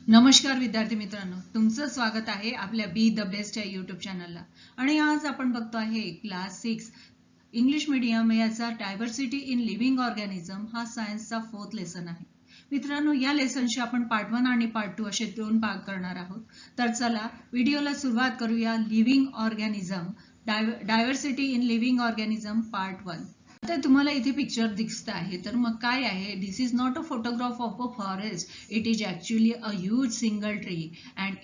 नमस्कार विद्यार्थी मित्रांनो, तुमचं स्वागत आहे आपल्या बी द बेस्ट या यूट्यूब चॅनलला. आणि आज आपण बघतो आहे क्लास 6 इंग्लिश मीडियम याचा डायव्हर्सिटी इन लिव्हिंग ऑर्गॅनिझम हा सायन्सचा 4th लेसन आहे. मित्रांनो, या लेसनचे आपण पार्ट 1 आणि पार्ट 2 असे 2 भाग करणार आहोत. तर चला व्हिडिओला सुरुवात करूया. Living organism diversity in living organism part 1. आता तुम्हाला इथे पिक्चर दिसत आहे, तर मग काय आहे? This is not a photograph of a forest, it is actually a huge single tree and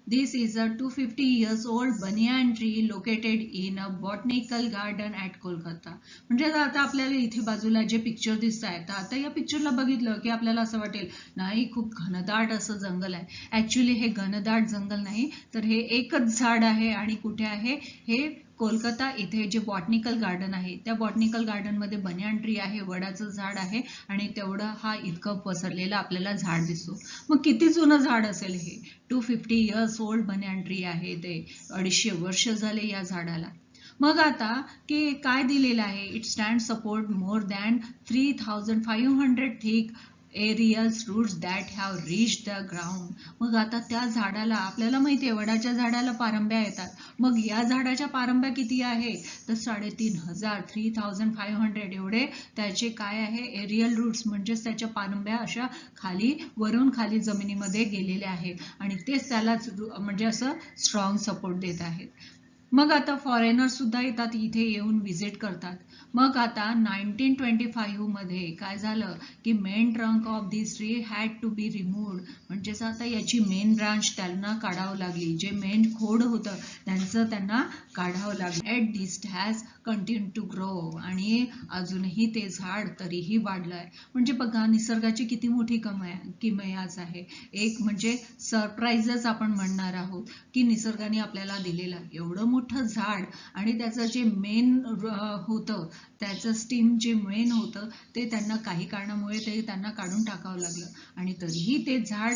this is a 250 years old banyan tree located in a botanical garden at Kolkata. म्हणजे आता आपल्याला इथे बाजूला जे पिक्चर दिसत आहे, तर आता या पिक्चरला बघितलं की आपल्याला असं वाटेल नाही, खूप घनदाट असं जंगल आहे. ॲक्च्युअली हे घनदाट जंगल नाही, तर हे एकच झाड आहे. आणि कुठे आहे हे? कोलकाता इथे जे बॉटनिकल गार्डन आहे, त्या बॉटनिकल गार्डन मध्ये बनियान ट्री आहे, वडाचं झाड आहे. आणि तेवढं हा इतकं पसरलेलं आपल्याला झाड दिसतो. मग किती जुनं झाड असेल हे? 250 years old बनियान ट्री आहे ते. 250 वर्ष झाले या झाडाला. मग आता की काय दिलेलं आहे? It stand support more than 3500 thick aerial roots that have reached the ground. मग आता त्या झाडाला, आपल्याला माहिती आहे वडाच्या झाडाला पारंब्या येतात. मग या झाडाच्या पारंब्या किती आहे? तर 3500 एवढे त्याचे काय आहे? एरियल रूट्स, म्हणजेच त्याच्या पारंब्या अशा खाली, वरून खाली जमिनीमध्ये गेलेल्या आहेत आणि तेच त्याला म्हणजे असं स्ट्रॉंग सपोर्ट देत आहेत. मग आता फॉरेनर सुद्धा येतात इथे, येऊन व्हिजिट करतात. मग आता 1925 मध्ये काय झालं की main trunk of this tree had to be removed. म्हणजेच आता याची मेन ब्रांच त्यांना काढावं लागली. जे मेन खोड होतं त्यांचं त्यांना काढावं लागलं. At this has continue to grow. आणि अजूनही ते झाड तरीही वाढलंय. म्हणजे बघा, निसर्गाची किती मोठी किमयाच आहे. एक म्हणजे सरप्राईजच आपण म्हणणार आहोत की निसर्गाने आपल्याला दिलेलं एवढं मोठं झाड, आणि त्याचं जे मेन होतं, त्याचं स्टीम जे मेन होतं ते त्यांना काही कारणामुळे ते त्यांना काढून टाकावं लागलं. आणि तरीही ते झाड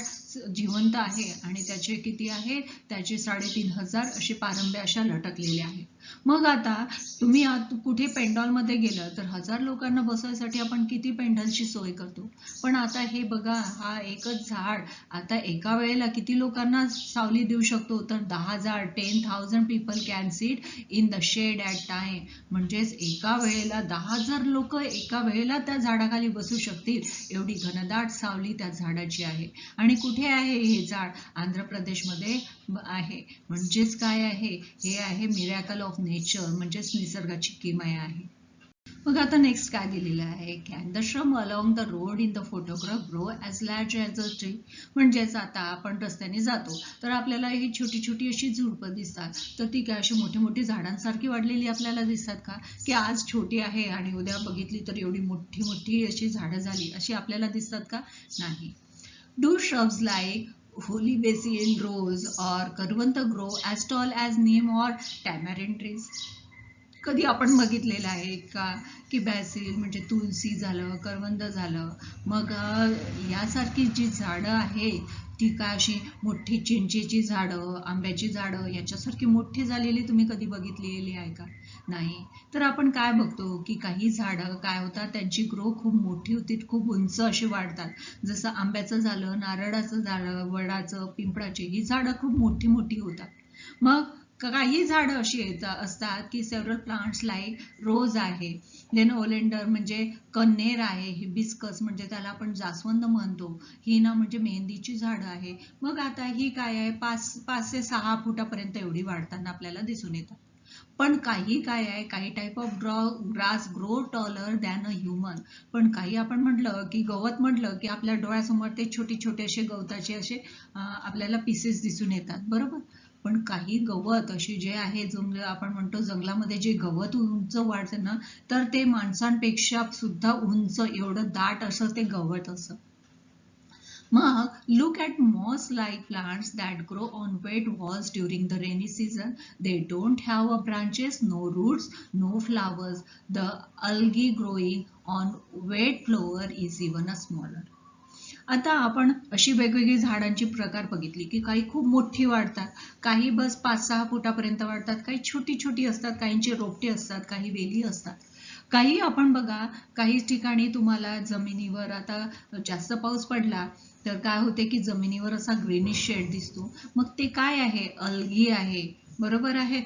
जिवंत आहे आणि त्याचे किती आहे? त्याचे 3500 असे पारंब्या अशा लटकलेल्या आहेत. मग आता तुम्ही कुठे पेंडॉलमध्ये गेलं तर 1000 लोकांना बसवायसाठी आपण किती पेंडॉलची सोय करतो. पण आता हे बघा, हा एकच झाड आता एका वेळेला किती लोकांना सावली देऊ शकतो? तर 10,000 people can seat in the shed at time. म्हणजेच एका वेळेला 10,000 लोक एका वेळेला त्या झाडाखाली बसू शकतील, एवढी घनदाट सावली त्या झाडाची आहे. आणि कुठे आहे हे झाड? आंध्र प्रदेशमध्ये आहे. म्हणजेच काय आहे? हे आहे मिरॅकल ऑफ नेचर, म्हणजेच निसर्गाची किमया आहे. मग आता नेक्स्ट काय दिलेलं आहे? कॅन द श्रम along the road in the photograph grow as large as a tree. म्हणजेच आता आपण रस्त्याने जातो तर आपल्याला ही छोटी छोटी अशी झुडपं दिसतात, तर ती काय अशी मोठी मोठी झाडांसारखी वाढलेली आपल्याला दिसतात का? की आज छोटी आहे आणि उद्या बघितली तर एवढी मोठी मोठी अशी झाडं झाली अशी आपल्याला दिसतात का? नाही. Do shrubs like holy basil, rose or करवंद grow as tall as neem or tamarind trees? कधी आपण बघितलेलं आहे का की बॅसिल म्हणजे तुलसी झालं, करवंद झालं, मग यासारखी जी झाडं आहेत ती काय अशी मोठी चिंचेची झाडं, आंब्याची झाडं याच्यासारखी मोठी झालेली तुम्ही कधी बघितलेली आहे का? नाही. तर आपण काय बघतो की काही झाडं काय होतात, त्यांची ग्रो खूप मोठी होती, खूप उंच अशी वाढतात. जसं आंब्याचं झालं, नारळाचं झालं, वडाचं, पिंपळाची ही झाडं खूप मोठी मोठी होतात. मग काही झाडं अशी असतात की सेव्हरल प्लांट्स लाईक रोज आहे, देन ओलेंडर म्हणजे कन्नेर आहे, हिबिस्कस म्हणजे त्याला आपण जास्वंद म्हणतो, ही ना म्हणजे मेहंदीची झाडं आहे. मग आता ही काय आहे? 5 ते 6 फुटापर्यंत एवढी वाढताना आपल्याला दिसून येतात. पण काही काय आहे? काही type of grass grow taller than a human. पण काही आपण म्हटलं की गवत म्हटलं की आपल्या डोळ्यासमोर ते छोटे छोटे असे गवताचे असे आपल्याला पीसेस दिसून येतात, बरोबर. पण काही गवत असे जे आहे, आपण म्हणतो जंगलामध्ये जे गवत उंच वाढतं ना, तर ते माणसांपेक्षा सुद्धा उंच, एवढं दाट असं ते गवत असं. मग look at moss like plants that grow on wet walls during the rainy season. They don't have a branches, no roots, no flowers. The algae growing on wet floor is even a smaller. आता आपण अशी वेगवेगळी झाडांची प्रकार बघितली की काही खूप मोठी वाढतात, काही बस 5-6 फुटापर्यंत वाढतात, काही छोटी छोटी असतात, काहींची रोपटी असतात, काही वेली असतात. काही आपण बघा, काही ठिकाणी तुम्हाला जमिनीवर आता जास्त पाऊस पडला तर काय होते की जमिनीवर असा ग्रीनिश शेड दिसतो. मग ते काय आहे? अल्गी आहे. बरोबर आहे.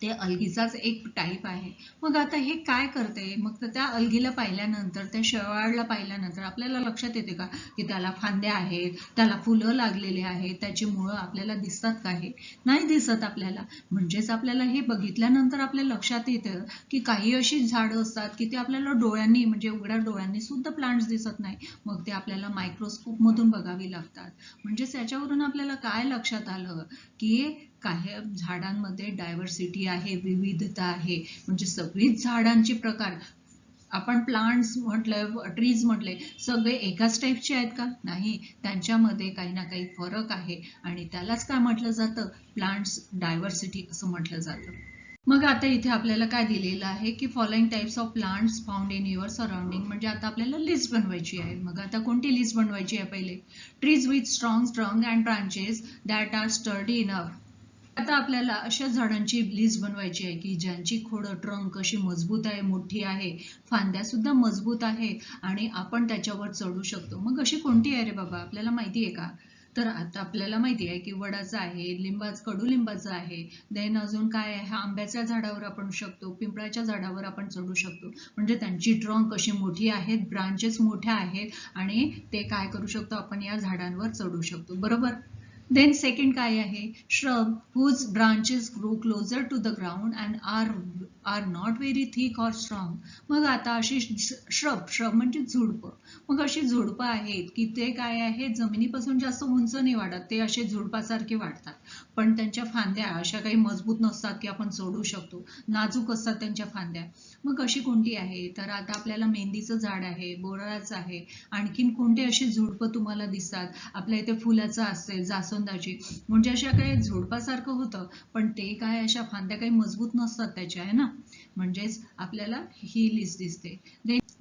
ते अल्गीचाच एक टाईप आहे. मग आता हे काय करते? मग तर त्या अल्गीला पाहिल्यानंतर, त्या शेवाळला पाहिल्यानंतर आपल्याला लक्षात येते का की त्याला फांद्या आहेत, त्याला फुलं लागलेली आहेत, त्याची मुळं आपल्याला दिसतात का? हे नाही दिसत आपल्याला. म्हणजेच आपल्याला हे बघितल्यानंतर आपल्या लक्षात येतं की काही अशी झाडं असतात की ते आपल्याला डोळ्यांनी म्हणजे उघड्या डोळ्यांनी सुद्धा प्लांट्स दिसत नाही. मग ते आपल्याला मायक्रोस्कोप मधून बघावी लागतात. म्हणजे त्याच्यावरून आपल्याला काय लक्षात आलं की काही झाडांमध्ये डायव्हर्सिटी आहे, विविधता आहे. म्हणजे सगळीच झाडांची प्रकार, आपण प्लांट्स म्हटलं, ट्रीज म्हटले, सगळे एकाच टाईपचे आहेत का? नाही, त्यांच्यामध्ये काही ना काही फरक आहे आणि त्यालाच काय म्हटलं जातं? प्लांट्स डायव्हर्सिटी असं म्हटलं जातं. मग आता इथे आपल्याला काय दिलेलं आहे की following types of plants found in your surrounding. म्हणजे आता आपल्याला लिस्ट बनवायची आहे. मग आता कोणती लिस्ट बनवायची आहे? पहिले trees with strong trunk and branches that are sturdy enough. आता आपल्याला अशा झाडांची लिस्ट बनवायची आहे की ज्यांची खोडं, ट्रंक अशी मजबूत आहे, मोठी आहे, फांद्या सुद्धा मजबूत आहे आणि आपण त्याच्यावर चढू शकतो. मग अशी कोणती आहे रे बाबा? आपल्याला माहिती आहे का? तर आता आपल्याला माहिती आहे की वडाचं आहे, कडुलिंबाचं आहे, देन अजून काय आहे? आंब्याच्या झाडावर आपण शकतो, पिंपळाच्या झाडावर आपण चढू शकतो. म्हणजे त्यांची ट्रंक अशी मोठी आहेत, ब्रांचेस मोठ्या आहेत आणि ते काय करू शकतो? आपण या झाडांवर चढू शकतो. बरोबर. Then second काय आहे? Shrub whose branches grow closer to the ground and are not very thick or strong. मग आता अशी श्रब म्हणजे झुडपं. मग अशी झुडपं आहेत की ते काय आहे? जमिनीपासून जास्त उंच नाही वाढत, ते असे झुडपासारखे वाढतात. पण त्यांच्या फांद्या अशा काही मजबूत नसतात की आपण चढू शकतो. नाजूक असतात त्यांच्या फांद्या. मग अशी कोणती आहे? तर आता आपल्याला मेहंदीचं झाड आहे, बोराळाचं आहे. आणखीन कोणते अशी झुडपं तुम्हाला दिसतात? आपल्या इथे फुलाचं असते, जास्वंदाची. म्हणजे अशा काही झुडपासारखं होतं, पण ते काय अशा फांद्या काही मजबूत नसतात त्याच्या, आहे ना. म्हणजेच आपल्याला ही लिस्ट दिसते.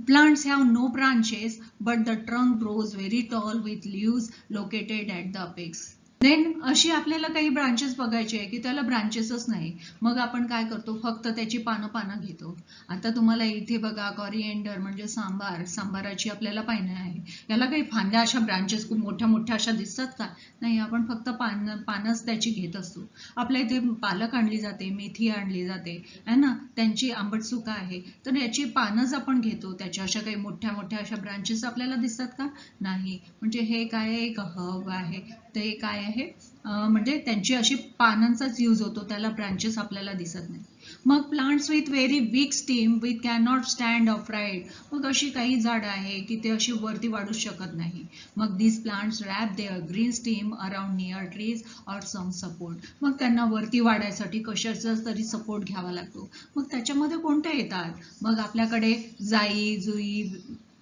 Plants have no branches, but the trunk grows very tall with leaves located at the apex. Then अशी आपल्याला काही ब्रांचेस बघायचे आहे की त्याला ब्रांचेसच नाही. मग आपण काय करतो? फक्त त्याची पानं घेतो. आता तुम्हाला इथे बघा, कॉरिएंडर म्हणजे सांबाराची आपल्याला पानं आहे. याला काही फांद्या अशा ब्रांचेस खूप मोठ्या मोठ्या अशा दिसतात का? नाही, आपण फक्त पानच त्याची घेत असतो. आपल्या इथे पालक आणली जाते, मेथी आणली जाते, है ना. त्यांची आंबट चुका आहे, तर याची पानच आपण घेतो. त्याच्या अशा काही मोठ्या मोठ्या अशा ब्रांचेस आपल्याला दिसतात का? नाही. म्हणजे हे काय? एक हब आहे. ते काय आहे? म्हणजे त्यांची अशी पानांचाच यूज होतो, त्याला ब्रांचेस आपल्याला दिसत नाही. मग plants with very weak stem with can not stand upright. मग अशी काही झाडं आहे की ते अशी वरती वाढू शकत नाही. मग this plants wrap their green stem around near trees or some support. मग त्यांना वरती वाढायसाठी कशाचा तरी सपोर्ट घ्यावा लागतो. मग त्याच्यामध्ये कोणत्या येतात? मग आपल्याकडे जाई जुई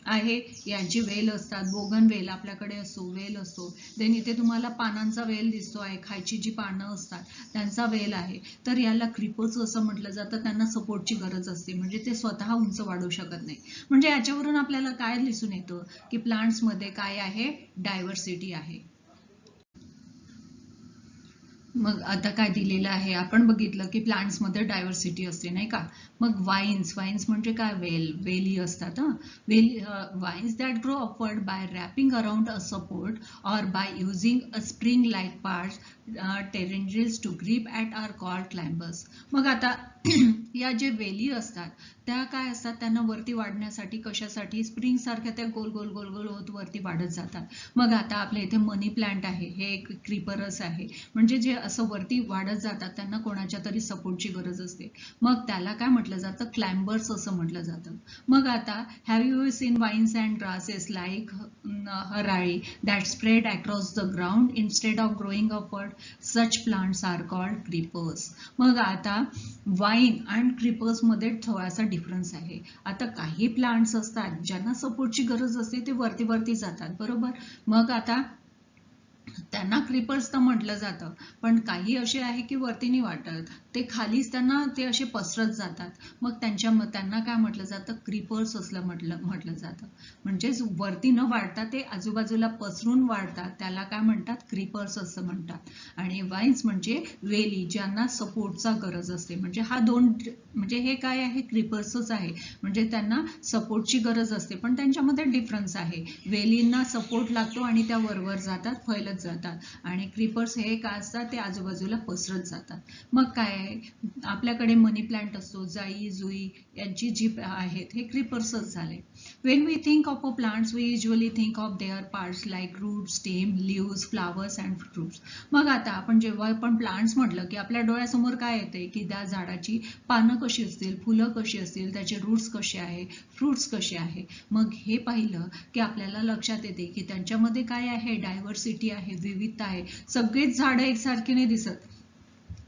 आहे, यांची वेल असतात. बोगन वेल आपल्याकडे असतो, वेल असतो. देन इथे तुम्हाला पानांचा वेल दिसतो आहे, खायची जी पानं असतात त्यांचा वेल आहे. तर याला क्रिपर्स असं म्हटलं जातं. त्यांना सपोर्टची गरज असते, म्हणजे ते स्वतः उंच वाढू शकत नाही. म्हणजे याच्यावरून आपल्याला काय दिसून येतं की प्लांट्समध्ये काय आहे? डायव्हर्सिटी आहे. मग आता काय दिलेलं आहे? आपण बघितलं की प्लांट्समध्ये डायव्हर्सिटी असते, नाही का. मग वाईन्स म्हणजे काय? वेली असतात. Vines that grow upward by wrapping around a support or by using a spring like parts टेरेंजेस to grip at are called climbers. मग आता या जे वेली असतात त्या काय असतात? त्यांना वरती वाढण्यासाठी कशासाठी? स्प्रिंग सारख्या त्या गोल गोल गोल गोल होत वरती वाढत जातात. मग आता आपल्या इथे मनी प्लांट आहे, हे एक क्रीपरच आहे. म्हणजे जे असं वरती वाढत जातात त्यांना कोणाच्या तरी सपोर्टची गरज असते. मग त्याला काय म्हटलं जातं? क्लाइंबर्स असं म्हटलं जातं. मग आता have you seen vines and grasses like harali that spread across the ground instead of growing upward? Such plants are called creepers. मग आता वाईन अँड क्रीपर्स मध्ये थोडासा डिफरन्स आहे. आता काही प्लांट्स असतात ज्यांना सपोर्टची गरज असते, ते वरती जातात, बरोबर. मग आता त्यांना क्रीपर्स तर म्हटलं जातं, पण काही असे आहे की वरती नाही वाटत, ते खालीच त्यांना ते असे पसरत जातात. मग त्यांना काय म्हटलं जातं, क्रीपर्स असलं म्हटलं जातं. म्हणजेच वरती न वाढता ते आजूबाजूला पसरून वाढतात, त्याला काय म्हणतात, क्रीपर्स असं म्हणतात. आणि वाईन्स म्हणजे वेली, ज्यांना सपोर्टचा गरज असते. म्हणजे हा दोन, म्हणजे हे काय आहे, क्रीपर्सच आहे. म्हणजे त्यांना सपोर्टची गरज असते, पण त्यांच्यामध्ये डिफरन्स आहे. वेलींना सपोर्ट लागतो आणि त्या वरवर जातात, फैलत जातात. आणि क्रीपर्स हे काय असतात, ते आजूबाजूला पसरत जातात. मग काय आहे, आपल्याकडे मनी प्लांट असतो, जाई जुई यांची जी आहेत, हे क्रीपर्सच झाले. When we think of a plants we usually think of their parts like root, stem, leaves, flowers and fruits. मग आता आपण जेव्हा आपण प्लांट्स म्हटलं की आपल्या डोळ्यासमोर काय येते, की त्या झाडाची पानं कशी असतील, फुलं कशी असतील, त्याचे रूट्स कसे आहे, फ्रुट्स कसे आहे. मग हे पाहिलं की आपल्याला लक्षात येते की त्यांच्यामध्ये काय आहे, डायव्हर्सिटी आहे, विविधता आहे. सगळेच झाडं एकसारखे नाही दिसत,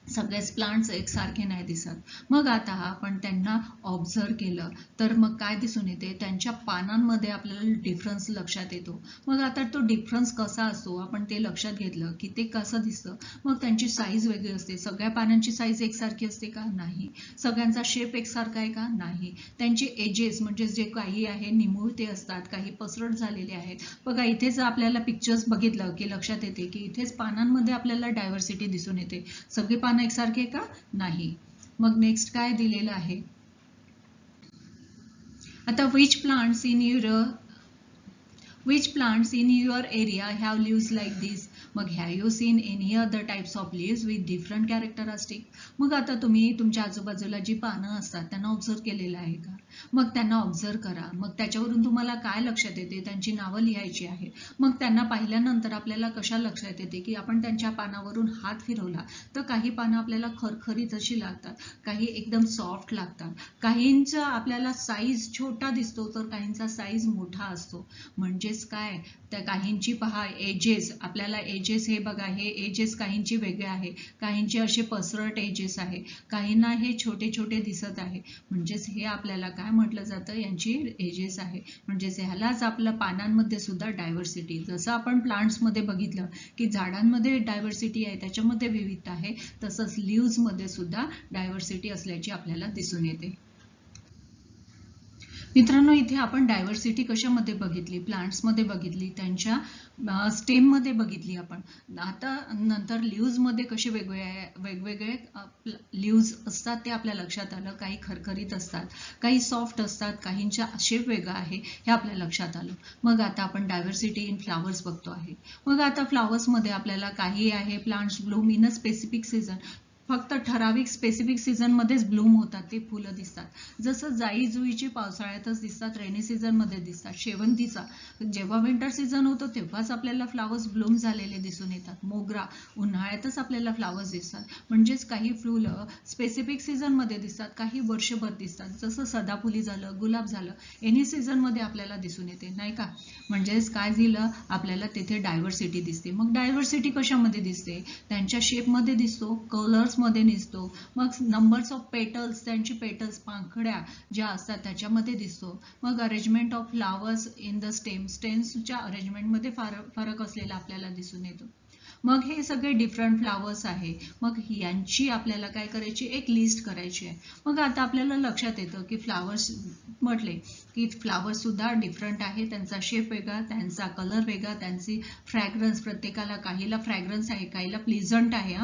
सगळेच प्लांट्स एकसारखे नाही दिसत. मग आता आपण त्यांना ऑब्झर्व केलं तर मग काय दिसून येते, त्यांच्या पानांमध्ये आपल्याला डिफरन्स लक्षात येतो. मग आता तो डिफरन्स कसा असतो, आपण ते लक्षात घेतलं की ते कसं दिसतं. मग त्यांची साईज वेगळी असते. सगळ्या पानांची साईज एकसारखी असते का? नाही. सगळ्यांचा शेप एकसारखा आहे का? नाही. त्यांचे एजेस म्हणजे जे काही आहे निमुळते असतात, काही पसरट झालेले आहेत. बघा इथेच आपल्याला पिक्चर्स बघितलं की लक्षात येते की इथेच पानांमध्ये आपल्याला डायव्हर्सिटी दिसून येते. सगळे पानं एकसारखे का? नाही. मग नेक्स्ट काय दिलेलं आहे, आता which plants in your area have leaves like this? मग have you seen any other types of leaves with different characteristic? मग आता तुम्ही तुमच्या आजूबाजूला जी पानं असतात त्यांना ऑब्झर्व केलेलं आहे का? मग त्यांना ऑब्झर्व करा. मग त्याच्यावरून तुम्हाला काय लक्षात येते, त्यांची नावं लिहायची आहेत. मग त्यांना पाहिल्यानंतर आपल्याला कशा लक्षात येते की आपण त्यांच्या पानावरून हात फिरवला तर काही पानं आपल्याला खरखरीत अशी लागतात, काही एकदम सॉफ्ट लागतात, काहींचा आपल्याला साईज छोटा दिसतो तर काहींचा साईज मोठा असतो. म्हणजेच काय, त्या काहींची पहा एजेस, आपल्याला एजेस हे बघा, हे एजेस काहींची वेगळे आहे, काहींचे असे पसरट एजेस आहे, काहींना हे छोटे छोटे दिसत आहे. म्हणजेच हे आपल्याला काय म्हटलं जातं, यांची एजेस आहे. म्हणजेच ह्यालाच आपल्या पानांमध्ये सुद्धा डायव्हर्सिटी, जसं आपण प्लांट्समध्ये बघितलं की झाडांमध्ये डायव्हर्सिटी आहे, त्याच्यामध्ये विविधता आहे, तसंच लिव्ज मध्ये सुद्धा डायव्हर्सिटी असल्याची आपल्याला दिसून येते. मित्रांनो, इथे आपण डायव्हर्सिटी कशामध्ये बघितली, प्लांट्समध्ये बघितली, त्यांच्या स्टेममध्ये बघितली आपण. आता नंतर लिव्जमध्ये कसे वेगवेगळे लिव्ज असतात ते आपल्या लक्षात आलं. काही खरखरीत असतात, काही सॉफ्ट असतात, काहींचा शेप वेगळा आहे, हे आपल्या लक्षात आलं. मग आता आपण डायव्हर्सिटी इन फ्लावर्स बघतो आहे. मग आता फ्लावर्समध्ये आपल्याला काही आहे, plants Bloom in a specific season, फक्त ठराविक स्पेसिफिक सीझन मध्येच ब्लूम होतात, ते फुलं दिसतात. जसं जाई जुईची पावसाळ्यातच दिसतात, रेनी सीझन मध्ये दिसतात. शेवंतीचा जेव्हा विंटर सीझन होतो तेव्हाच आपल्याला फ्लावर्स ब्लूम झालेले दिसून येतात. मोगरा उन्हाळ्यातच आपल्याला फ्लावर्स दिसतात. म्हणजेच काही फुलं स्पेसिफिक सीझन मध्ये दिसतात, काही वर्षभर दिसतात. जसं सदाफुली झालं, गुलाब झालं, एनी सीझन मध्ये आपल्याला दिसून येते, नाही का? म्हणजेच काय झालं, आपल्याला तिथे डायव्हर्सिटी दिसते. मग डायव्हर्सिटी कशामध्ये दिसते, त्यांच्या शेपमध्ये दिसतो, कलर्स मध्ये दिसतो. मग नंबर्स ऑफ पेटल्स, त्यांची पेटल्स पांखड्या ज्या असतात त्याच्यामध्ये दिसतो. मग arrangement of flowers in the स्टेम्सच्या अरेंजमेंटमध्ये फरक असलेला आपल्याला दिसून येतो. मग हे सगळे डिफरंट फ्लावर्स आहे. मग यांची आपल्याला काय करायची, एक लिस्ट करायची आहे. मग आता आपल्याला लक्षात येतं की फ्लावर्स म्हटले की फ्लावर्स सुद्धा डिफरंट आहे, त्यांचा शेप वेगळा, त्यांचा कलर वेगळा, त्यांची फ्रॅग्रन्स, प्रत्येकाला काहीला फ्रॅग्रन्स आहे, काहीला प्लीझंट आहे,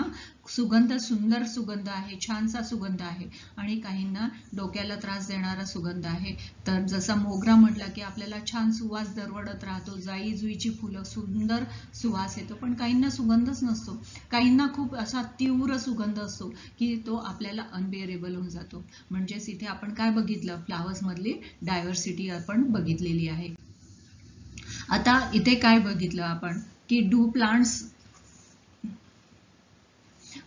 सुगंध, सुंदर सुगंध आहे, छानसा सुगंध आहे, आणि काहींना डोक्याला त्रास देणारा सुगंध आहे. तर जसा मोगरा म्हटला की आपल्याला छान सुवास दरवळत राहतो, जाई जुईची फुलं सुंदर सुवास येतो, पण काहींना सुगंधच नसतो, काहींना खूप असा तीव्र सुगंध असतो की तो आपल्याला अनबिअरेबल होऊन जातो. म्हणजेच इथे आपण काय बघितलं, फ्लावर्स मधली डायव्हर्सिटी आपण बघितलेली आहे. आता इथे काय बघितलं आपण की डू प्लांट्स,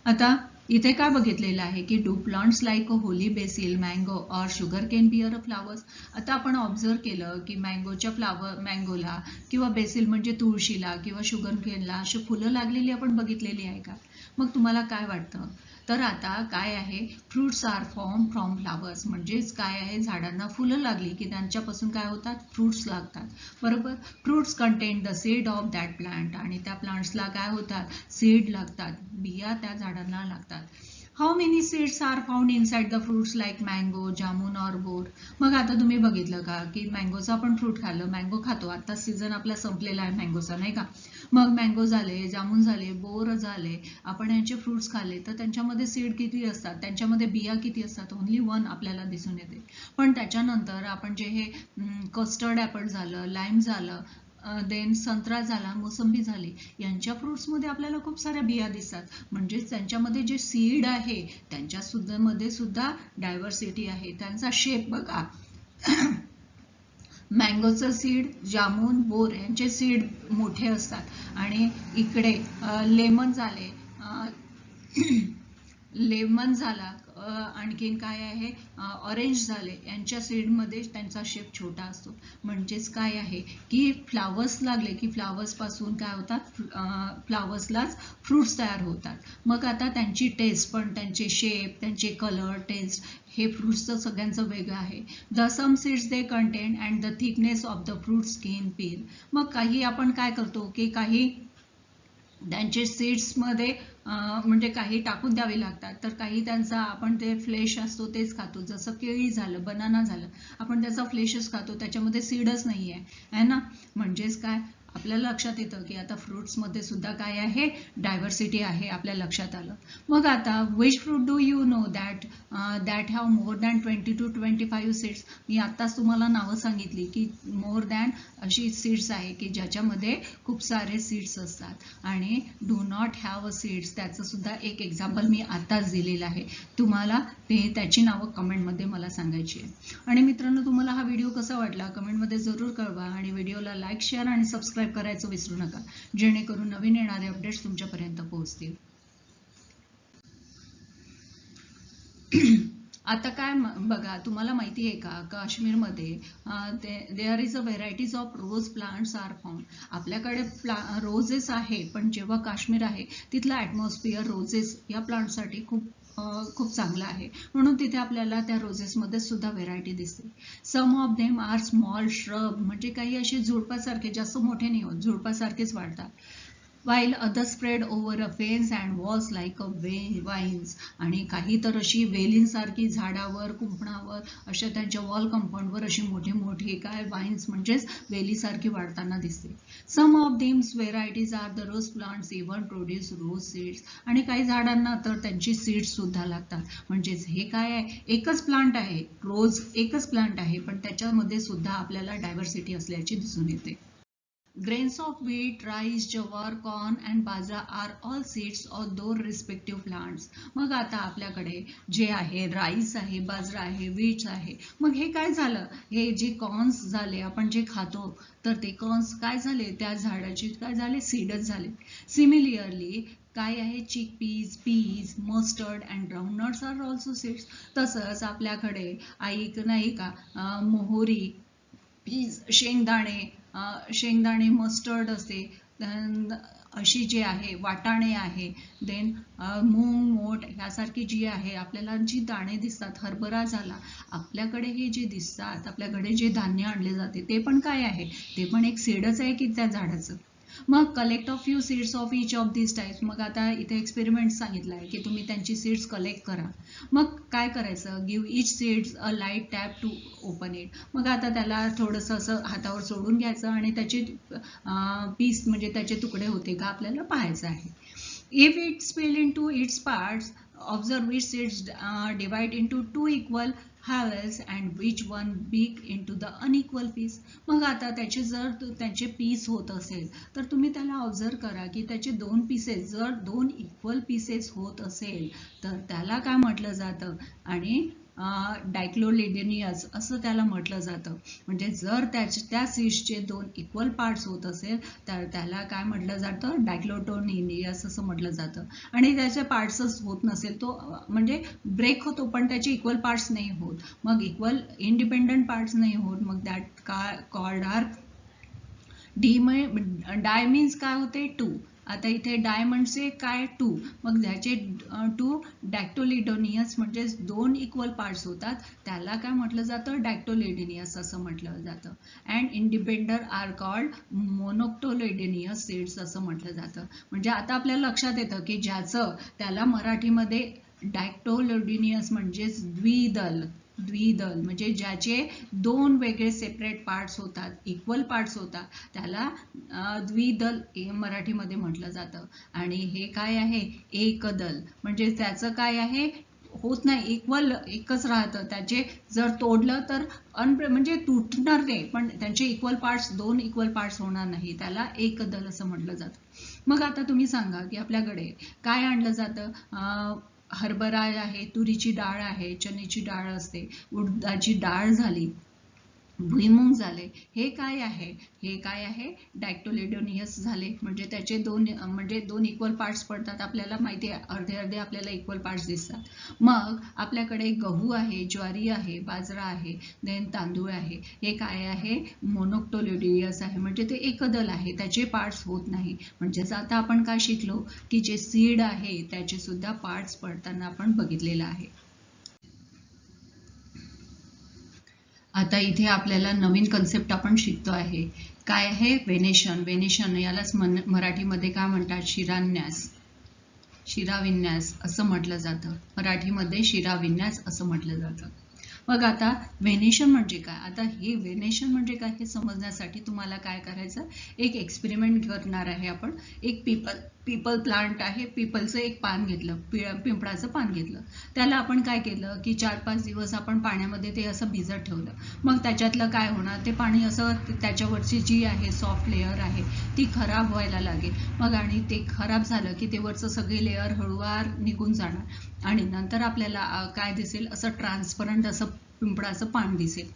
आता इथे काय बघितलेलं आहे की do plants like a holy basil, mango और शुगर केन बिअर अ फ्लावर्स. आता आपण ऑब्झर्व केलं की मँगोला किंवा बेसिल म्हणजे तुळशीला किंवा शुगर केनला अशी फुलं लागलेली आपण बघितलेली आहे का? मग तुम्हाला काय वाटतं, तर आता काय आहे, fruits are form from flowers, म्हणजेच काय आहे, झाडांना फुलं लागली की त्यांच्यापासून काय होतात, फ्रुट्स लागतात. बरोबर. Fruits content the seed of that plant, आणि त्या प्लांट्सला काय होतात, सीड लागतात, बिया त्या झाडांना लागतात. How many seeds are found inside the fruits like mango, jamun or bor. मग आता तुम्ही बघितलं का की मँगोचा आपण फ्रूट खाल्लं, मँगो खातो, आता सीझन आपला संपलेला आहे मँगोचा, नाही का. मग मँगो झाले, जामून झाले, बोर झाले, आपण यांचे फ्रुट्स खाल्ले, तर त्यांच्यामध्ये सीड किती असतात, त्यांच्यामध्ये बिया किती असतात, ओन्ली 1 आपल्याला दिसून येते. पण त्याच्यानंतर आपण जे हे कस्टर्ड ॲपल झालं, लाईम झालं, देन संत्रा झाला, मोसंबी झाली, यांच्या फ्रुट्समध्ये आपल्याला खूप साऱ्या बिया दिसतात. म्हणजेच त्यांच्यामध्ये जे सीड आहे त्यांच्या सुद्धा मध्ये सुद्धा डायव्हर्सिटी आहे. त्यांचा शेप बघा. मँगोचं सीड, जामून, बोर यांचे सीड मोठे असतात, आणि इकडे लेमन झाले, लेमन झाला, आणखीन काय आहे, ऑरेंज झाले, यांच्या सीडमध्ये त्यांचा शेप छोटा असतो. म्हणजेच काय आहे की फ्लावर्स लागले की फ्लावर्स पासून काय होतात, फ्लावर्सलाच फ्रुट्स तयार होतात. मग आता त्यांची टेस्ट पण, त्यांचे शेप, त्यांचे कलर, टेस्ट, हे फ्रुट्सचं सगळ्यांचं वेगळं आहे. The some seeds they contain and the thickness of the fruit skin peel. मग काही आपण काय करतो की काही त्यांचे सीड्समध्ये म्हणजे काही टाकून द्यावे लागतात, तर काही त्यांचा आपण ते फ्लेश असतो तेच खातो. जसं केळी झालं, बनाना झालं, आपण त्याचा फ्लेशच खातो, त्याच्यामध्ये सीडच नाही आहे ना. म्हणजेच काय, आपल्या लक्षात येतं की आता फ्रुट्समध्ये सुद्धा काय आहे, डायव्हर्सिटी आहे, आपल्या लक्षात आलं. मग आता which fruit do you know that have more than 20 to 25 seeds. मी आत्ताच तुम्हाला नावं सांगितली की मोर दॅन अशी सीड्स आहे की ज्याच्यामध्ये खूप सारे सीड्स असतात, आणि do not have a seeds, त्याचं सुद्धा एक एक्झाम्पल मी आत्ताच दिलेलं आहे. तुम्हाला त्याची नावं कमेंटमध्ये मला सांगायची आहे. आणि मित्रांनो, तुम्हाला हा व्हिडिओ कसा वाटला कमेंटमध्ये जरूर कळवा, आणि व्हिडिओला लाईक, शेअर आणि सबस्क्राईब करायचं विसरू नका, जेणेकरून नवीन येणारे अपडेट्स तुमच्यापर्यंत पोहोचतील. आता काय बघा, तुम्हाला माहिती आहे का, काश्मीरमध्ये there is a varieties of rose plants are found. आपल्याकडे रोजेस आहे, पण जेव्हा काश्मीर आहे तिथलं ॲटमॉस्फिअर रोजेस या प्लांटसाठी खूप चांगलं आहे, म्हणून तिथे आपल्याला त्या रोजेसमध्ये सुद्धा व्हेरायटी दिसते. Some of them are small shrub, म्हणजे काही असे झुडपासारखे, जास्त मोठे नाही होत, झुडपासारखेच वाढतात. while others spread over a fence and walls like a vines. आणि काही तर अशी वेलींसारखी झाडावर, कुंपणावर, अशा त्यांच्या वॉल कंपाऊंडवर अशी मोठे मोठे काय वाईन्स म्हणजेच वेलीसारखी वाढताना दिसते. Some of them's varieties are the rose plants even produce rose seeds. आणि काही झाडांना तर त्यांची सीड्स सुद्धा लागतात. म्हणजेच हे काय आहे, एकच प्लांट आहे, रोज एकच प्लांट आहे, पण त्याच्यामध्ये सुद्धा आपल्याला डायव्हर्सिटी असल्याची दिसून येते. Grains of wheat, rice, jawar, corn and bajra are all seeds of those respective plants. मग आता आपल्याकडे जे आहे, राईस आहे, बाजरा आहे, व्हीट आहे. मग हे काय झालं, हे जे कॉर्न्स झाले, आपण जे खातो, तर ते कॉर्न्स काय झाले, त्या झाडाचे काय झाले, सीडच झाले. सिमिलरली काय आहे, chickpeas, mustard and groundnuts are also seeds. तसंच आपल्याकडे नाही का, मोहरी, पीज, शेंगदाणे, मस्टर्ड असते, अशी जी आहे, वाटाणे आहे, देन मूग, मोठ यासारखी जी आहे, आपल्याला जी दाणे दिसतात, हरभरा झाला, आपल्याकडे हे जे दिसतात, आपल्याकडे जे धान्य आणले जाते, ते पण काय आहे, ते पण एक सीडच आहे की त्या झाडाचं. मग collect of few seeds of each of this types. मग आता इथे एक्सपेरिमेंट सांगितलं आहे की तुम्ही त्यांची सीड्स कलेक्ट करा. मग काय करायचं, give each seeds a light tap to open it. मग आता त्याला थोडंसं असं हातावर सोडून घ्यायचं, आणि त्याचे पीस म्हणजे त्याचे तुकडे होते का आपल्याला पाहायचं आहे. If it spill into its parts, observe which seeds divide into 2 equal halves and which one big into the unequal piece. मग आता त्याचे जर त्याचे पीस होत असेल तर तुम्ही त्याला ऑब्झर्व करा की त्याचे 2 पीसेस जर 2 इक्वल पीसेस होत असेल तर त्याला काय म्हटलं जातं, आणि डायक्लोलिडेनियस असं त्याला म्हटलं जातं. म्हणजे जर त्या सीड्सचे 2 इक्वल पार्ट्स होत असेल तर त्याला काय म्हटलं जातं, डायक्लोटोनियस असं म्हटलं जातं. आणि त्याचे पार्ट्सच होत नसेल, तो म्हणजे ब्रेक होतो पण त्याचे इक्वल पार्ट्स नाही होत, मग इक्वल इंडिपेंडंट पार्ट्स नाही होत, मग that called are die means काय होते, 2, आता इथे डाय म्हणजे काय 2, मग ज्याचे 2 डॅक्टोलिडोनियस म्हणजे 2 इक्वल पार्ट्स होतात त्याला काय म्हटलं जातं, डॅक्टोलिडोनियस असं म्हटलं जातं. And independent are called monocotyledonous seeds असं म्हटलं जातं. म्हणजे आता आपल्याला लक्षात येतं की ज्याचं त्याला मराठीमध्ये डॅक्टोलिडोनियस म्हणजेच द्विदल म्हणजे ज्याचे 2 वेगळे सेपरेट पार्ट्स होतात, इक्वल पार्ट्स होतात, त्याला द्विदल मराठीमध्ये म्हटलं जातं. आणि हे काय आहे, एकदल म्हणजे त्याचं काय आहे, होत नाही, इक्वल एकच राहतं. त्याचे जर तोडलं तर म्हणजे तुटणार नाही, पण त्यांचे इक्वल पार्ट्स 2 इक्वल पार्ट्स होणार नाही, त्याला एकदल असं म्हटलं जातं. मग आता तुम्ही सांगा की आपल्याकडे काय आणलं जातं, हरभरा आहे, तुरीची डाळ आहे, चण्याची डाळ असते, उडदाची डाळ झाली, भुईमुंग झाले, हे काय आहे डॅक्टोलिडोनियस झाले. म्हणजे त्याचे 2 इक्वल पार्ट्स पडतात. आपल्याला माहिती आहे अर्धे आपल्याला इक्वल पार्ट्स दिसतात. मग आपल्याकडे गहू आहे, ज्वारी आहे, बाजरा आहे, देन तांदूळ आहे, हे काय आहे, मोनोक्टोलिडोनियस आहे, म्हणजे ते एकदल आहे, त्याचे पार्ट्स होत नाही. म्हणजेच आता आपण काय शिकलो की जे सीड आहे त्याचे सुद्धा पार्ट्स पडताना आपण बघितलेलं आहे. आता इथे आपल्याला नवीन कन्सेप्ट आपण शिकतो आहे. काय आहे, वेनेशन यालाच मराठीमध्ये काय म्हणतात, शिराविन्यास असं म्हटलं जातं. मराठीमध्ये शिराविन्यास असं म्हटलं जातं. मग आता वेनेशन म्हणजे काय, आता हे वेनेशन म्हणजे काय हे समजण्यासाठी तुम्हाला काय करायचं, एक एक्सपेरिमेंट करणार आहे आपण. एक पीपल प्लांट आहे, पीपलचं एक पान घेतलं, पिंपळाचं पान घेतलं, त्याला आपण काय केलं की 4-5 दिवस आपण पाण्यामध्ये ते असं भिजत ठेवलं. मग त्याच्यातलं काय होणार, ते पाणी असं त्याच्यावरची जी आहे सॉफ्ट लेअर आहे ती खराब व्हायला लागेल. मग आणि ते खराब झालं की ते वरचं सगळे लेअर हळूवार निघून जाणार आणि नंतर आपल्याला काय दिसेल, असं ट्रान्सपरंट असं पिंपळाचं पान दिसेल.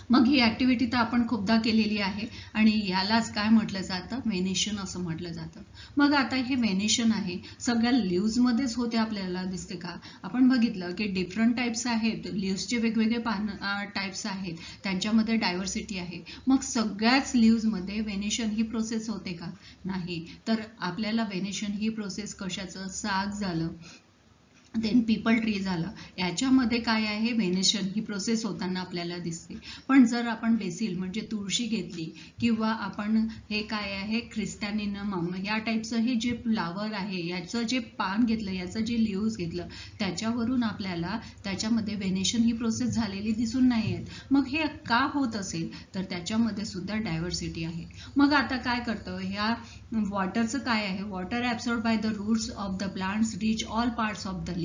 मग ही ऍक्टिव्हिटी तर आपण खूपदा केलेली आहे आणि यालाच काय म्हटलं जातं, वेनेशन असं म्हटलं जातं. मग आता हे वेनेशन आहे सगळ्या लिव्ज मध्येच होते, आपल्याला दिसते का, आपण बघितलं की डिफरंट टाइप्स आहेत, लिव्सचे वेगवेगळे टाइप्स आहेत, त्यांच्यामध्ये डायव्हर्सिटी आहे. मग सगळ्याच लिव्ज मध्ये वेनेशन ही प्रोसेस होते का, नाही. तर आपल्याला वेनेशन ही प्रोसेस कशाचं, साग झालं, देन पीपल ट्री झालं, याच्यामध्ये काय आहे, वेनेशन ही प्रोसेस होताना आपल्याला दिसते. पण आपण बेसिल म्हणजे तुळशी घेतली किंवा आपण हे काय आहे, क्रिस्टॅनिनम या टाईपचं हे जे फ्लावर आहे याचं जे पान घेतलं, याचं जे लिव्स घेतलं, त्याच्यावरून आपल्याला त्याच्यामध्ये वेनेशन ही प्रोसेस झालेली दिसून नाही येत. मग हे का होत असेल, तर त्याच्यामध्ये सुद्धा डायव्हर्सिटी आहे. मग आता काय करतं, ह्या वॉटरचं काय आहे, water absorb by the roots of the plants reach all parts of the leaf.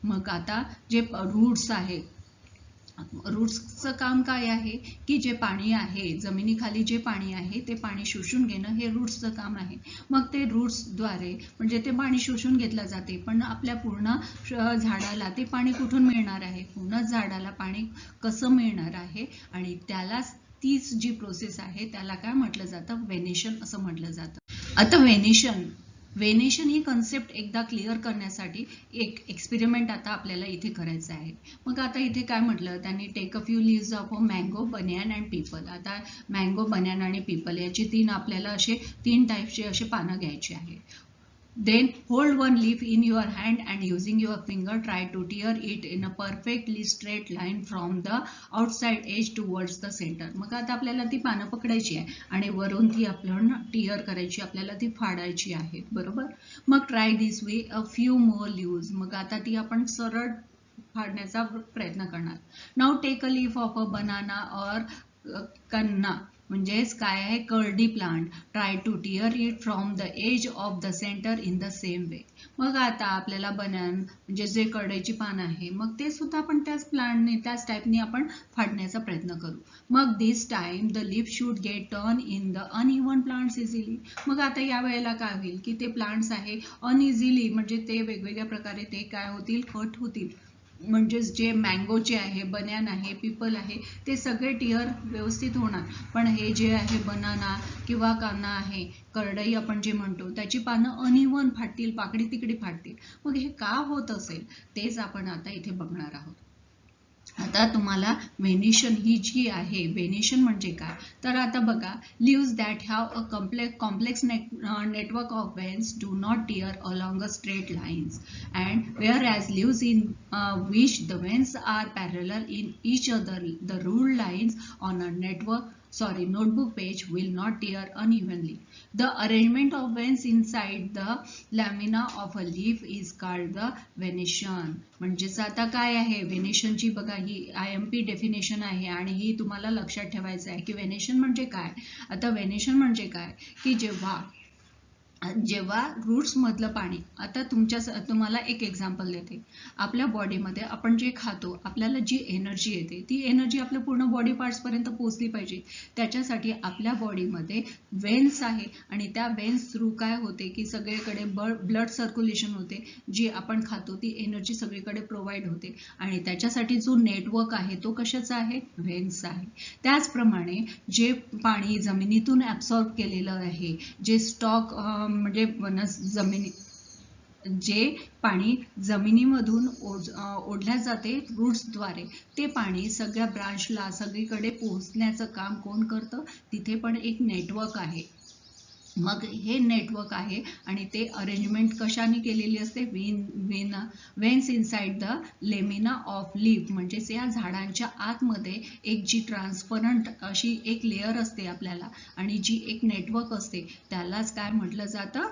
मग आता जे रूट्स आहे, रूट्सचं काम काय आहे की जे पाणी आहे जमिनीखाली, जे पाणी आहे ते पाणी शोषून घेणं, हे रूट्सचं काम आहे. मग ते रूट्सद्वारे म्हणजे ते पाणी शोषून घेतलं जाते, पण आपल्या पूर्ण झाडाला ते पाणी कुठून मिळणार आहे, पूर्ण झाडाला पाणी कसं मिळणार आहे, आणि त्यालाच तीच जी प्रोसेस आहे त्याला काय म्हटलं जातं, वेनेशन असं म्हटलं जातं. आता वेनेशन ही कन्सेप्ट एकदा क्लिअर करण्यासाठी एक एक्सपेरिमेंट आता आपल्याला इथे करायचं आहे. मग आता इथे काय म्हटलं त्यांनी, take a few leaves of a mango, banyan and peepal. आता मँगो, बनियान आणि पीपल याची आपल्याला असे 3 टाईपचे असे पानं घ्यायचे आहे. Then hold one leaf in your hand and using your finger try to tear it in a perfectly straight line from the outside edge towards the center. मग आता आपल्याला ती पानं पकडायची आहे आणि वरून ती आपल्याला टियर करायची, आपल्याला ती फाडायची आहे, बरोबर. मग try this way a few more leaves. मग आता ती आपण सरळ फाडण्याचा प्रयत्न करणार. Now take a leaf of a banana और कन्ना म्हणजेच काय आहे, कर्डी plant, try to tear it from the edge of the centre in the same way. मग आता आपल्याला बनान म्हणजे जे करडईची पान आहे, मग ते सुद्धा आपण त्याच प्लांटने त्याच टाईपने आपण फाडण्याचा प्रयत्न करू. मग this time the leaf should get torn in the uneven plants easily. मग आता या वेळेला काय होईल की ते प्लांट्स आहे अनइझिली म्हणजे ते वेगवेगळ्या प्रकारे ते काय होतील, कट होतील. म्हणजेच जे मँगोचे आहे, बन्यान आहे, पीपल आहे, ते सगळे टियर व्यवस्थित होणार. पण हे जे आहे बनाना किंवा काना आहे, करडई आपण जे म्हणतो, त्याची पानं अनइव्हन फाटतील, पाकडी तिकडी फाटतील. मग हे का होत असेल तेच आपण आता इथे बघणार आहोत. आता तुम्हाला व्हेनेशन ही जी आहे, व्हेनेशन म्हणजे काय, तर आता बघा, leaves that have a complex network of veins do not tear along a straight lines and where as leaves in which the veins are parallel in each other the ruled lines on a notebook page will not tear unevenly. The arrangement of veins inside the lamina of a leaf is called the venation. म्हणजेच आता काय आहे, व्हेनेशनची बघा ही IMP definition आहे आणि ही तुम्हाला लक्षात ठेवायचं आहे की व्हेनेशन म्हणजे काय. आता व्हेनेशन म्हणजे काय की जेव्हा रूट्स मधलं पाणी, आता तुम्हाला एक एक्झाम्पल देते, आपल्या बॉडीमध्ये आपण जे खातो आपल्याला जी एनर्जी येते ती एनर्जी आपल्या पूर्ण बॉडी पार्ट्स पर्यंत पोहोचली पाहिजे. त्याच्यासाठी आपल्या बॉडीमध्ये वेन्स आहे आणि त्या वेन्स थ्रू काय होते की सगळीकडे ब्लड सर्क्युलेशन होते, जी आपण खातो ती एनर्जी सगळीकडे प्रोव्हाइड होते आणि त्याच्यासाठी जो नेटवर्क आहे तो कशाचा आहे, वेन्स आहे. त्याचप्रमाणे जे पाणी जमिनीतून ऍब्सॉर्ब केलेलं आहे, जे स्टॉक म्हणजे जे पाणी जमिनीमधून ओढल्या जाते रूट्सद्वारे, ते पाणी सगळ्या ब्रांचला सगळीकडे पोहोचण्याचं काम कोण करतं, तिथे पण एक नेटवर्क आहे. मग हे नेटवर्क आहे आणि ते अरेंजमेंट कशाने केलेली असते, veins inside the lamina of leaf, म्हणजेच या झाडांच्या आतमध्ये एक जी ट्रान्सपरंट अशी एक लेअर असते आपल्याला आणि जी एक नेटवर्क असते, त्यालाच काय म्हटलं जातं,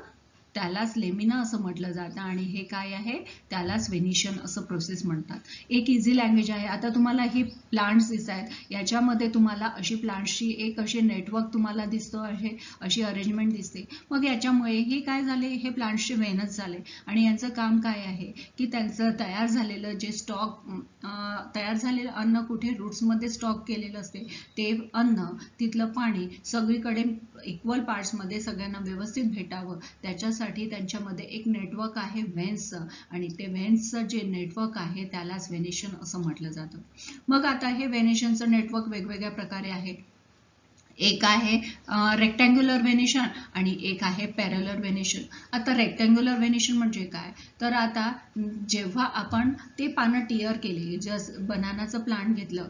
त्यालाच लेमिना असं म्हटलं जातं आणि हे काय आहे, त्यालाच व्हेनेशन असं प्रोसेस म्हणतात. एक इझी लँग्वेज आहे. आता तुम्हाला हे प्लांट्स दिसत आहेत, याच्यामध्ये तुम्हाला अशी प्लांट्सची एक अशी नेटवर्क तुम्हाला दिसतो आहे, अशी अरेंजमेंट दिसते. मग याच्यामुळे हे काय झाले, हे प्लांट्सचे व्हेनस झाले आणि यांचं काम काय आहे की त्यांचं तयार झालेलं जे तयार झालेलं अन्न कुठे रूट्समध्ये स्टॉक केलेलं असते, ते अन्न तिथलं पाणी सगळीकडे इक्वल पार्ट्समध्ये सगळ्यांना व्यवस्थित भेटावं, त्याच्यासाठी त्यांच्यामध्ये एक नेटवर्क आहे व्हेन्सचं आणि ते व्हेन्सचं जे नेटवर्क आहे त्यालाच व्हेनेशन असं म्हटलं जातं. मग आता हे व्हेनेशनचं नेटवर्क वेगवेगळ्या प्रकारे आहे. एक आहे रेक्टँग्युलर व्हेनेशन आणि एक आहे पॅरलर व्हेनेशन. आता रेक्टँग्युलर व्हेनेशन म्हणजे काय, तर आता जेव्हा आपण ते पानं टिअर केली, जसं बनानाचं प्लांट घेतलं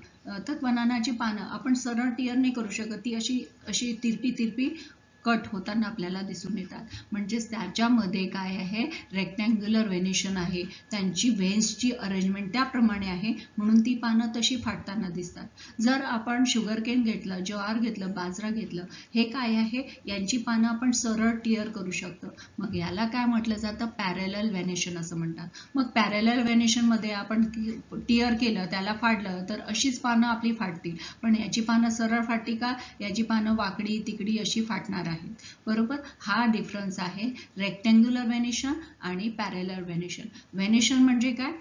तर बनानाची पानं आपण सरळ टिअर नाही करू शकत, ती अशी तिरपी कट होताना आपल्याला दिसून येतात. म्हणजेच त्याच्यामध्ये काय आहे, रेक्टँग्युलर व्हेनेशन आहे, त्यांची व्हेन्सची अरेंजमेंट त्याप्रमाणे आहे म्हणून ती पानं तशी फाटताना दिसतात. जर आपण शुगरकेन घेतलं, ज्वार घेतलं, बाजरा घेतलं, हे काय आहे, यांची पानं आपण सरळ टिअर करू शकतो. मग याला काय म्हटलं जातं, पॅरलल व्हेनेशन असं म्हणतात. मग पॅरलल व्हेनेशनमध्ये आपण टिअर केलं, त्याला फाडलं तर अशीच पानं आपली फाटतील, पण याची पानं सरळ फाटली का, याची पानं वाकडी तिकडी अशी फाटणार आहे. बरोबर, हा डिफरन्स आहे रेक्टँग्युलर व्हेनेशन आणि पॅरलर व्हेनेशन. व्हेनेशन म्हणजे काय,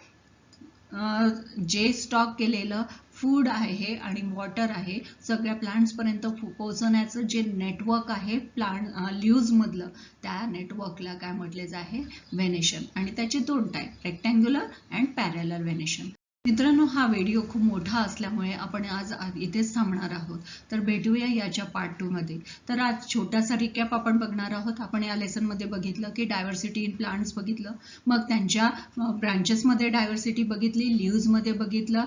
जे स्टॉक केलेलं फूड आहे आणि वॉटर आहे सगळ्या प्लांट्स पर्यंत पोहोचवण्याचं जे नेटवर्क आहे लीव्ज मधलं, त्या नेटवर्कला काय म्हटले आहे, व्हेनेशन. आणि त्याचे दोन type, rectangular and parallel venation. मित्रांनो, हा व्हिडिओ खूप मोठा असल्यामुळे आपण आज इथेच थांबणार आहोत. तर भेटूया याच्या पार्ट 2 मध्ये. तर आज छोटासा रिकॅप आपण बघणार आहोत. आपण या लेसनमध्ये बघितलं की डायव्हर्सिटी इन प्लांट्स बघितलं, मग त्यांच्या ब्रांचेसमध्ये डायव्हर्सिटी बघितली, लीव्समध्ये बघितलं,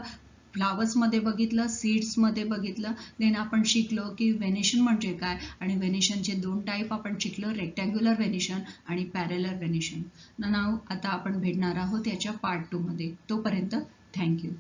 फ्लावर्समध्ये बघितलं, सीड्समध्ये बघितलं. देन आपण शिकलो की व्हेनेशन म्हणजे काय आणि व्हेनेशनचे दोन टाईप आपण शिकलो, रेक्टँग्युलर व्हेनेशन आणि पॅरलर व्हेनेशन. नाव आता आपण भेटणार आहोत याच्या पार्ट 2 मध्ये. तोपर्यंत थँक्यू.